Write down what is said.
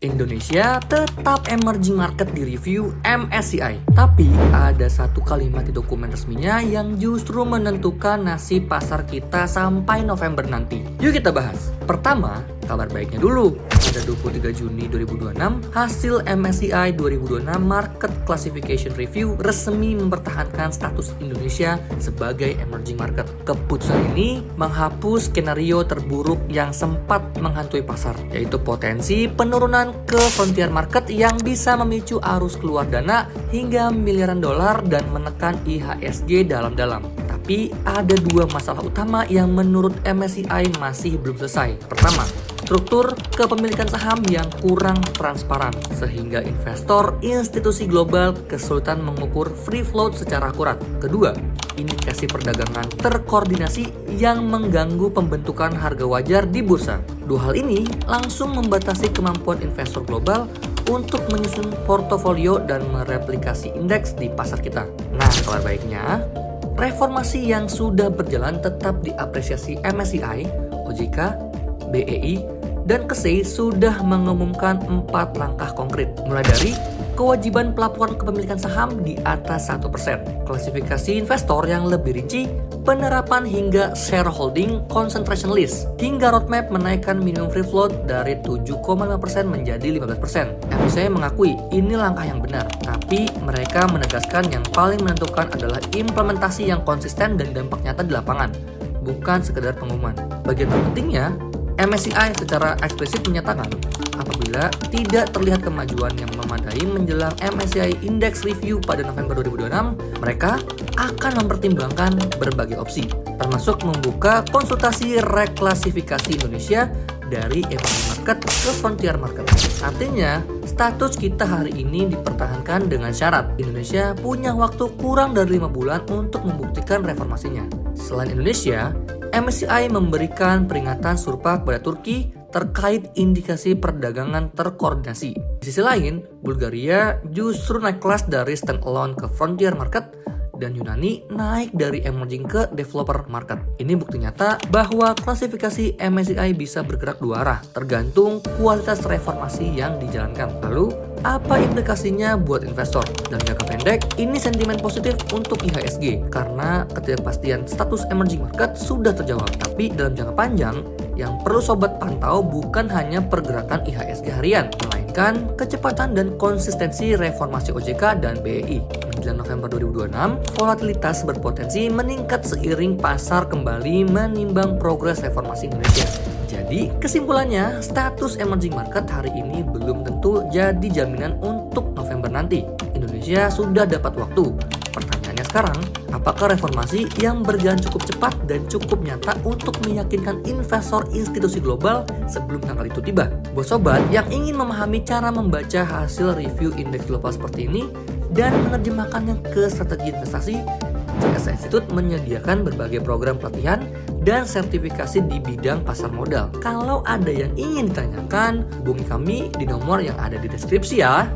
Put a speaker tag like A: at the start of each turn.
A: Indonesia tetap emerging market di review MSCI. Tapi ada satu kalimat di dokumen resminya yang justru menentukan nasib pasar kita sampai November nanti. Yuk kita bahas. Pertama, kabar baiknya dulu. Pada 23 Juni 2026, hasil MSCI 2026 Market Classification Review resmi mempertahankan status Indonesia sebagai emerging market. Keputusan ini menghapus skenario terburuk yang sempat menghantui pasar, yaitu potensi penurunan ke frontier market yang bisa memicu arus keluar dana hingga miliaran dolar dan menekan IHSG dalam-dalam. Tapi ada dua masalah utama yang menurut MSCI masih belum selesai. Pertama, struktur kepemilikan saham yang kurang transparan sehingga investor institusi global kesulitan mengukur free float secara akurat. Kedua, indikasi perdagangan terkoordinasi yang mengganggu pembentukan harga wajar di bursa. Dua hal ini langsung membatasi kemampuan investor global untuk menyusun portofolio dan mereplikasi indeks di pasar kita. Nah, kabar baiknya, reformasi yang sudah berjalan tetap diapresiasi MSCI, OJK, BEI, dan KSEI sudah mengumumkan 4 langkah konkret, mulai dari kewajiban pelaporan kepemilikan saham di atas 1%, klasifikasi investor yang lebih rinci, penerapan hingga shareholding concentration list, hingga roadmap menaikkan minimum free float dari 7,5% menjadi 15%. MSCI mengakui ini langkah yang benar, tapi mereka menegaskan yang paling menentukan adalah implementasi yang konsisten dan dampak nyata di lapangan, bukan sekedar pengumuman. Bagian terpentingnya, MSCI secara eksplisit menyatakan apabila tidak terlihat kemajuan yang memadai menjelang MSCI Index Review pada November 2026, mereka akan mempertimbangkan berbagai opsi, termasuk membuka konsultasi reklasifikasi Indonesia dari emerging market ke frontier market. Artinya, status kita hari ini dipertahankan dengan syarat Indonesia punya waktu kurang dari 5 bulan untuk membuktikan reformasinya. Selain Indonesia, MSCI memberikan peringatan serupa kepada Turki terkait indikasi perdagangan terkoordinasi. Di sisi lain, Bulgaria justru naik kelas dari standalone ke frontier market dan Yunani naik dari emerging ke developer market. Ini bukti nyata bahwa klasifikasi MSCI bisa bergerak dua arah, tergantung kualitas reformasi yang dijalankan. Lalu, apa implikasinya buat investor? Dalam jangka pendek, ini sentimen positif untuk IHSG karena ketidakpastian status emerging market sudah terjawab. Tapi dalam jangka panjang, yang perlu sobat pantau bukan hanya pergerakan IHSG harian, melainkan kecepatan dan konsistensi reformasi OJK dan BEI. Menjelang November 2026, volatilitas berpotensi meningkat seiring pasar kembali menimbang progres reformasi Indonesia. Jadi kesimpulannya, status emerging market hari ini belum tentu jadi jaminan untuk November nanti. Indonesia sudah dapat waktu. Pertanyaannya sekarang, apakah reformasi yang berjalan cukup cepat dan cukup nyata untuk meyakinkan investor institusi global sebelum tanggal itu tiba? Buat sobat yang ingin memahami cara membaca hasil review indeks global seperti ini dan menerjemahkannya ke strategi investasi, CSA Institute menyediakan berbagai program pelatihan dan sertifikasi di bidang pasar modal. Kalau ada yang ingin ditanyakan, hubungi kami di nomor yang ada di deskripsi ya.